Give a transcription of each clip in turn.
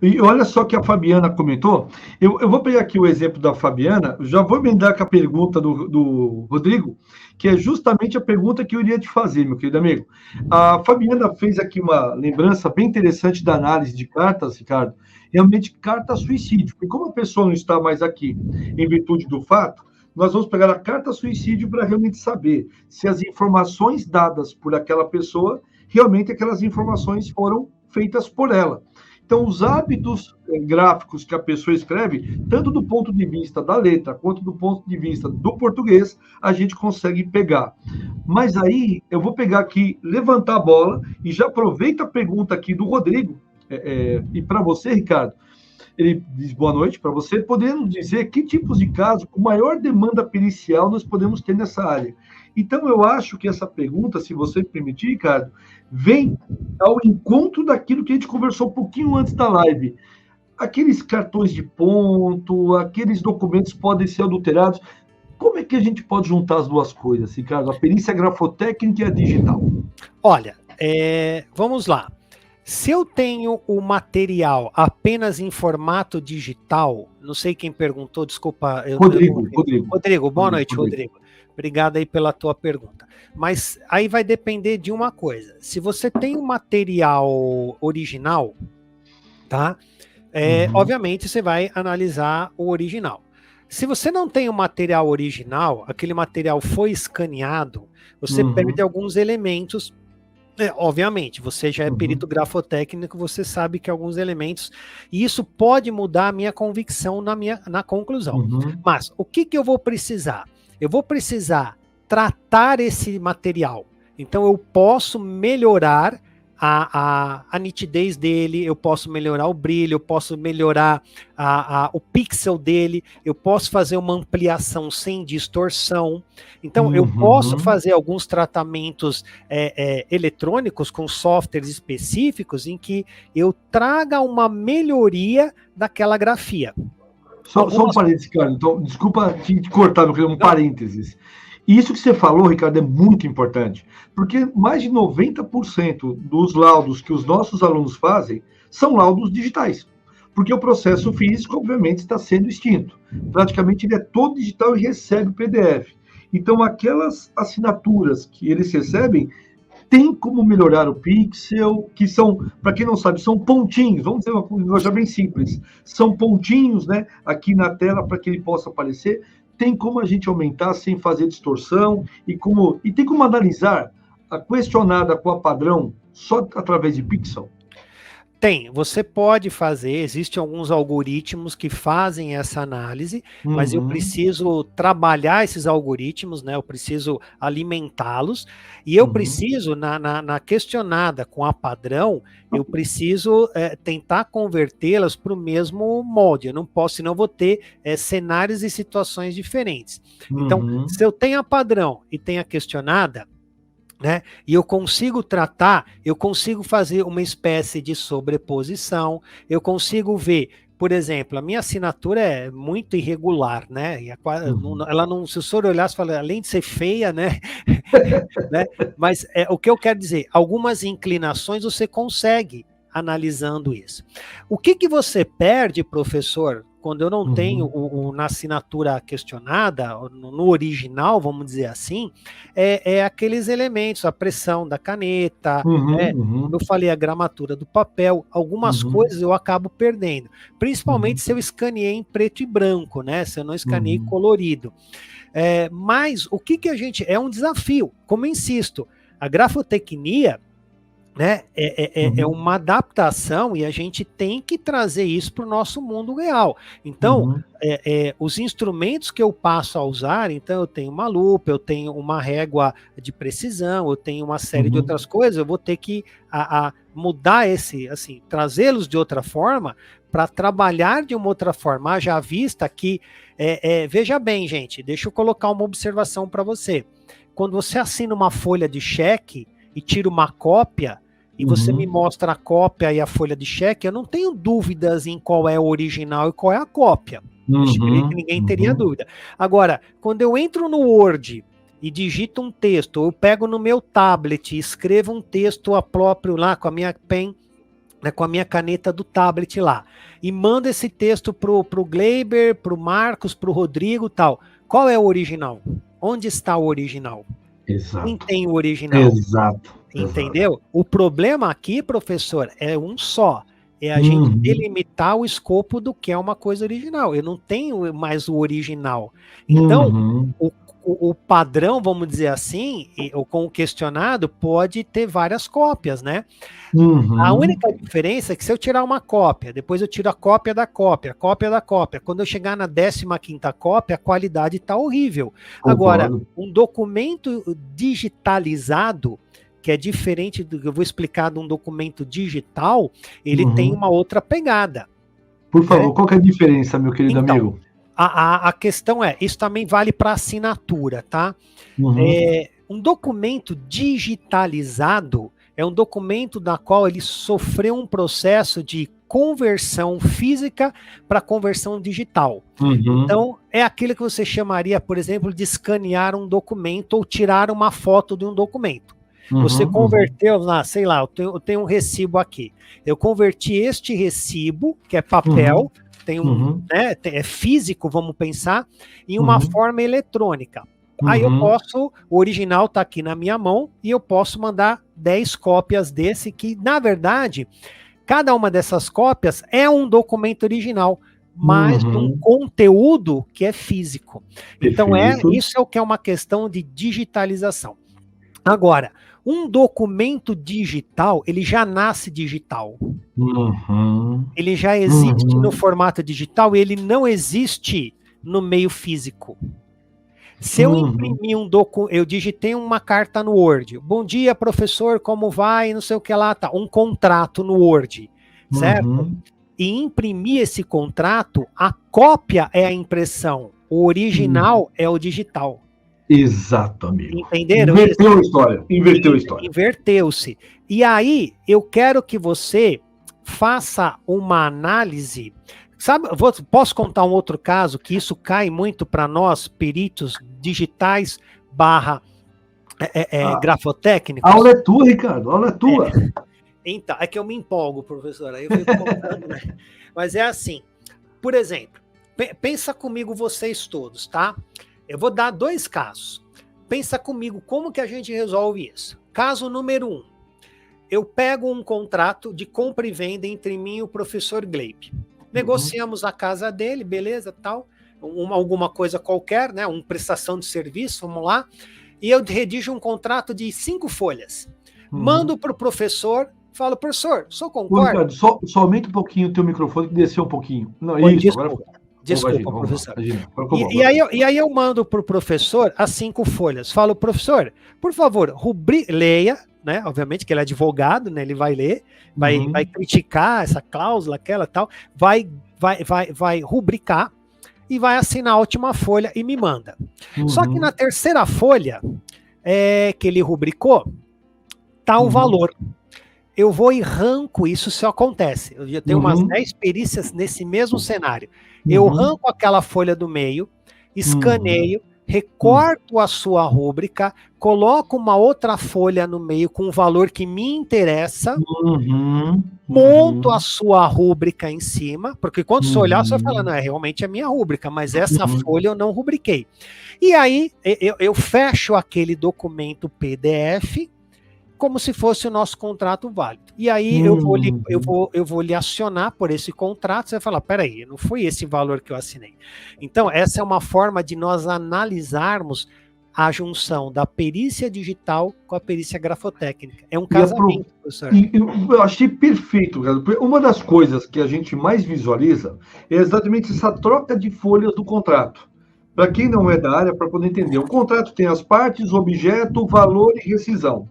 E olha só que a Fabiana comentou. Eu vou pegar aqui o exemplo da Fabiana, já vou emendar com a pergunta do Rodrigo, que é justamente a pergunta que eu iria te fazer, meu querido amigo. A Fabiana fez aqui uma lembrança bem interessante da análise de cartas, Ricardo. Realmente, carta suicídio. E como a pessoa não está mais aqui em virtude do fato, nós vamos pegar a carta suicídio para realmente saber se as informações dadas por aquela pessoa, realmente aquelas informações foram feitas por ela. Então, os hábitos gráficos que a pessoa escreve, tanto do ponto de vista da letra quanto do ponto de vista do português, a gente consegue pegar. Mas aí eu vou pegar aqui, levantar a bola e já aproveita a pergunta aqui do Rodrigo. E para você, Ricardo, ele diz boa noite para você, podendo dizer que tipos de casos com maior demanda pericial nós podemos ter nessa área. Então, eu acho que essa pergunta, se você me permitir, Ricardo, vem ao encontro daquilo que a gente conversou um pouquinho antes da live. Aqueles cartões de ponto, aqueles documentos podem ser adulterados. Como é que a gente pode juntar as duas coisas, Ricardo? A perícia grafotécnica e a digital. Olha, vamos lá. Se eu tenho o material apenas em formato digital, não sei quem perguntou, desculpa. Rodrigo, boa noite, Rodrigo. Obrigado aí pela tua pergunta. Mas aí vai depender de uma coisa. Se você tem um material original, tá? Obviamente você vai analisar o original. Se você não tem o material original, aquele material foi escaneado, você perde alguns elementos. Obviamente, você já é perito grafotécnico, você sabe que alguns elementos, e isso pode mudar a minha convicção na conclusão. Mas o que eu vou precisar? Eu vou precisar tratar esse material. Então eu posso melhorar a nitidez dele, eu posso melhorar o brilho, eu posso melhorar o pixel dele, eu posso fazer uma ampliação sem distorção. Então, eu posso fazer alguns tratamentos eletrônicos com softwares específicos em que eu traga uma melhoria daquela grafia. Só um parênteses, cara. Então, desculpa te cortar, meu querido, um parênteses. Isso que você falou, Ricardo, é muito importante, porque mais de 90% dos laudos que os nossos alunos fazem são laudos digitais, porque o processo físico, obviamente, está sendo extinto. Praticamente ele é todo digital e recebe o PDF. Então, aquelas assinaturas que eles recebem, tem como melhorar o pixel, que são, para quem não sabe, são pontinhos, vamos dizer uma coisa bem simples, são pontinhos, né, aqui na tela para que ele possa aparecer. Tem como a gente aumentar sem fazer distorção e tem como analisar a questionada com a padrão só através de pixel? Tem, você pode fazer, existem alguns algoritmos que fazem essa análise, mas eu preciso trabalhar esses algoritmos, né? Eu preciso alimentá-los, e eu preciso, na questionada com a padrão, eu preciso tentar convertê-las para o mesmo molde. Eu não posso, senão eu vou ter cenários e situações diferentes. Então, se eu tenho a padrão e tenho a questionada, né? E eu consigo tratar, eu consigo fazer uma espécie de sobreposição, eu consigo ver, por exemplo, a minha assinatura é muito irregular, né? E ela não, se o senhor olhasse, fala, além de ser feia, né? né? Mas o que eu quero dizer, algumas inclinações você consegue analisando isso. O que você perde, professor, quando eu não tenho na assinatura questionada, no original, vamos dizer assim, é aqueles elementos, a pressão da caneta, como eu falei, a gramatura do papel, algumas coisas eu acabo perdendo, principalmente se eu escaneei em preto e branco, né? Se eu não escaneei colorido. Mas o que a gente... É um desafio, como eu insisto, a grafotecnia, né, é uma adaptação e a gente tem que trazer isso para o nosso mundo real. Então, os instrumentos que eu passo a usar, então eu tenho uma lupa, eu tenho uma régua de precisão, eu tenho uma série de outras coisas, eu vou ter que mudar assim, trazê-los de outra forma para trabalhar de uma outra forma, já vista que, veja bem, gente, deixa eu colocar uma observação para você. Quando você assina uma folha de cheque e tira uma cópia, e você me mostra a cópia e a folha de cheque, eu não tenho dúvidas em qual é o original e qual é a cópia. Acho que ninguém teria dúvida. Agora, quando eu entro no Word e digito um texto, eu pego no meu tablet e escrevo um texto próprio lá com a minha pen, né, com a minha caneta do tablet lá, e mando esse texto pro Gleiber, pro Marcos, pro Rodrigo, tal. Qual é o original? Onde está o original? Quem Exato. tem o original? Exato. Entendeu? O problema aqui, professor, é um só. É a gente delimitar o escopo do que é uma coisa original. Eu não tenho mais o original. Então, o padrão, vamos dizer assim, ou com o questionado, pode ter várias cópias, né? A única diferença é que se eu tirar uma cópia, depois eu tiro a cópia da cópia, a cópia da cópia, quando eu chegar na 15ª cópia, a qualidade está horrível. Agora, um documento digitalizado, que é diferente do que eu vou explicar de um documento digital, ele tem uma outra pegada. Por favor, qual que é a diferença, meu querido amigo? A questão é, isso também vale para assinatura, tá? Um documento digitalizado é um documento da qual ele sofreu um processo de conversão física para conversão digital. Então, é aquilo que você chamaria, por exemplo, de escanear um documento ou tirar uma foto de um documento. Você converteu lá, sei lá, eu tenho um recibo aqui. Eu converti este recibo, que é papel, tem né, é físico, vamos pensar, em uma forma eletrônica. Aí eu posso, o original está aqui na minha mão, e eu posso mandar 10 cópias desse, que, na verdade, cada uma dessas cópias é um documento original, mas um conteúdo que é físico. Então, isso é o que é uma questão de digitalização. Agora, um documento digital, ele já nasce digital. Ele já existe no formato digital e ele não existe no meio físico. Se eu imprimir eu digitei uma carta no Word. Bom dia, professor, como vai? Não sei o que lá, tá. Um contrato no Word, certo? E imprimir esse contrato, a cópia é a impressão, o original é o digital. Exato, amigo. Entenderam? Inverteu a história. Inverteu-se. E aí, eu quero que você faça uma análise. Sabe, posso contar um outro caso que isso cai muito para nós, peritos digitais / grafotécnicos? A aula é tua, Ricardo. A aula é tua. Então, é que eu me empolgo, professor. Aí eu fico contando, né? Mas é assim. Por exemplo, pensa comigo vocês todos, tá? Eu vou dar 2 casos. Pensa comigo como que a gente resolve isso. Caso número 1. Eu pego um contrato de compra e venda entre mim e o professor Gleibe. Negociamos a casa dele, beleza, tal. Alguma coisa qualquer, né? Uma prestação de serviço, vamos lá. E eu redijo um contrato de 5 folhas. Mando para o professor, falo, professor, só concorda? Ricardo, só aumenta um pouquinho o teu microfone que desceu um pouquinho. Não, isso, agora... Desculpa, professor. E aí eu mando para o professor as 5 folhas. Falo, professor, por favor, leia, né? Obviamente que ele é advogado, né? Ele vai ler, vai criticar essa cláusula, aquela tal, vai rubricar e vai assinar a última folha e me manda. Só que na terceira folha que ele rubricou, tá o valor. Eu vou e arranco, isso só acontece. Eu já tenho umas 10 perícias nesse mesmo cenário. Eu arranco aquela folha do meio, escaneio, recorto a sua rúbrica, coloco uma outra folha no meio com o valor que me interessa, monto a sua rúbrica em cima, porque quando você olhar, você vai falar, não, realmente é minha rúbrica, mas essa folha eu não rubriquei. E aí, eu fecho aquele documento PDF, como se fosse o nosso contrato válido. E aí eu vou lhe acionar por esse contrato, você vai falar, peraí, não foi esse valor que eu assinei. Então, essa é uma forma de nós analisarmos a junção da perícia digital com a perícia grafotécnica. É um casamento, professor. Eu achei perfeito, cara. Uma das coisas que a gente mais visualiza é exatamente essa troca de folhas do contrato. Para quem não é da área, para poder entender, o contrato tem as partes, o objeto, valor e rescisão,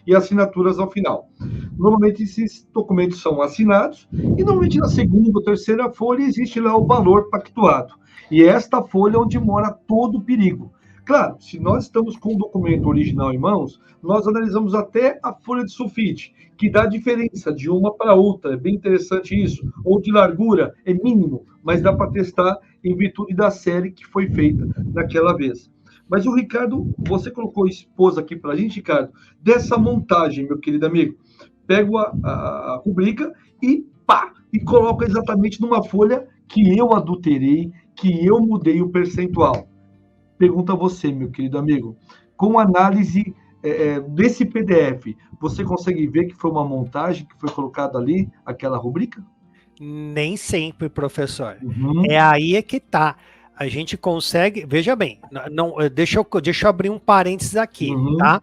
e assinaturas ao final. Normalmente esses documentos são assinados e normalmente na segunda ou terceira folha existe lá o valor pactuado. E é esta folha onde mora todo o perigo. Claro, se nós estamos com o documento original em mãos, nós analisamos até a folha de sulfite, que dá diferença de uma para outra, é bem interessante isso, ou de largura, é mínimo, mas dá para testar em virtude da série que foi feita naquela vez. Mas o Ricardo, você colocou esposa aqui para a gente, Ricardo, dessa montagem, meu querido amigo. pego a rubrica e pá, e coloco exatamente numa folha que eu adulterei, que eu mudei o percentual. Pergunta a você, meu querido amigo, com análise desse PDF, você consegue ver que foi uma montagem que foi colocada ali, aquela rubrica? Nem sempre, professor. Uhum. É aí é que tá. A gente consegue, veja bem, deixa eu abrir um parênteses aqui, tá?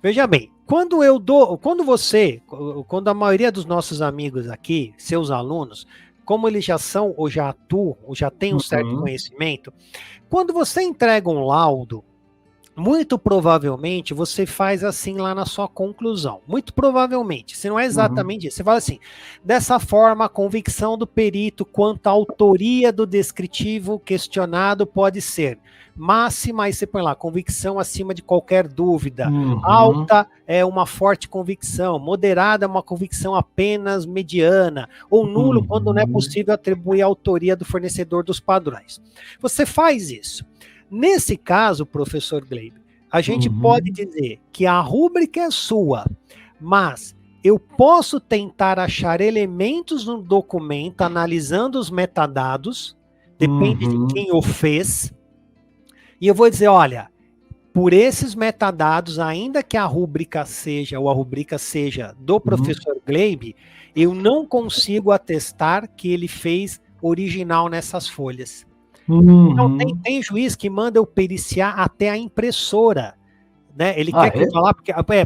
Veja bem, quando a maioria dos nossos amigos aqui, seus alunos, como eles já são ou já atuam, ou já têm um certo conhecimento, quando você entrega um laudo, muito provavelmente você faz assim lá na sua conclusão. Muito provavelmente, se não é exatamente isso. Você fala assim, dessa forma, a convicção do perito quanto à autoria do descritivo questionado pode ser máxima, aí você põe lá, convicção acima de qualquer dúvida. Alta é uma forte convicção, moderada é uma convicção apenas mediana, ou nulo quando não é possível atribuir a autoria do fornecedor dos padrões. Você faz isso. Nesse caso, professor Gleibe, a gente pode dizer que a rúbrica é sua, mas eu posso tentar achar elementos no documento analisando os metadados, depende de quem o fez, e eu vou dizer, olha, por esses metadados, ainda que a rúbrica seja do professor Gleibe, eu não consigo atestar que ele fez original nessas folhas. Então, tem juiz que manda eu periciar até a impressora, né? Ele quer que eu vá lá,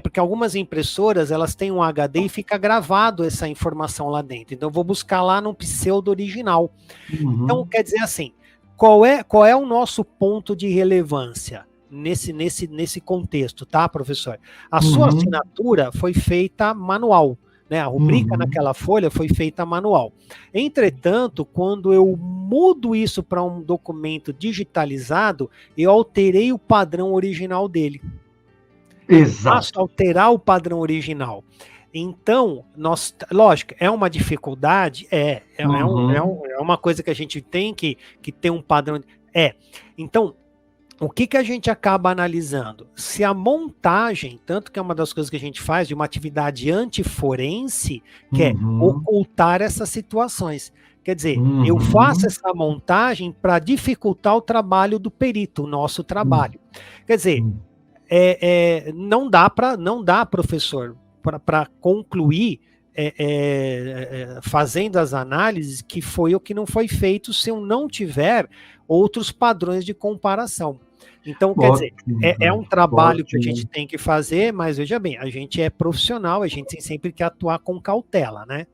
porque algumas impressoras, elas têm um HD e fica gravado essa informação lá dentro. Então, eu vou buscar lá no pseudo original. Então, quer dizer assim, qual é o nosso ponto de relevância nesse contexto, tá, professor? A sua assinatura foi feita manual. Né, a rubrica naquela folha foi feita manual. Entretanto, quando eu mudo isso para um documento digitalizado, eu alterei o padrão original dele. Exato. Basta alterar o padrão original. Então, lógico, é uma dificuldade? É uma coisa que a gente tem que ter um padrão. Então, o que a gente acaba analisando? Se a montagem, tanto que é uma das coisas que a gente faz de uma atividade antiforense, que é ocultar essas situações. Quer dizer, eu faço essa montagem para dificultar o trabalho do perito, o nosso trabalho. Quer dizer, não dá, professor, para concluir fazendo as análises que foi ou que não foi feito se eu não tiver outros padrões de comparação. Então, quer dizer, é um trabalho que a gente tem que fazer, mas veja bem, a gente é profissional, a gente tem sempre que atuar com cautela, né?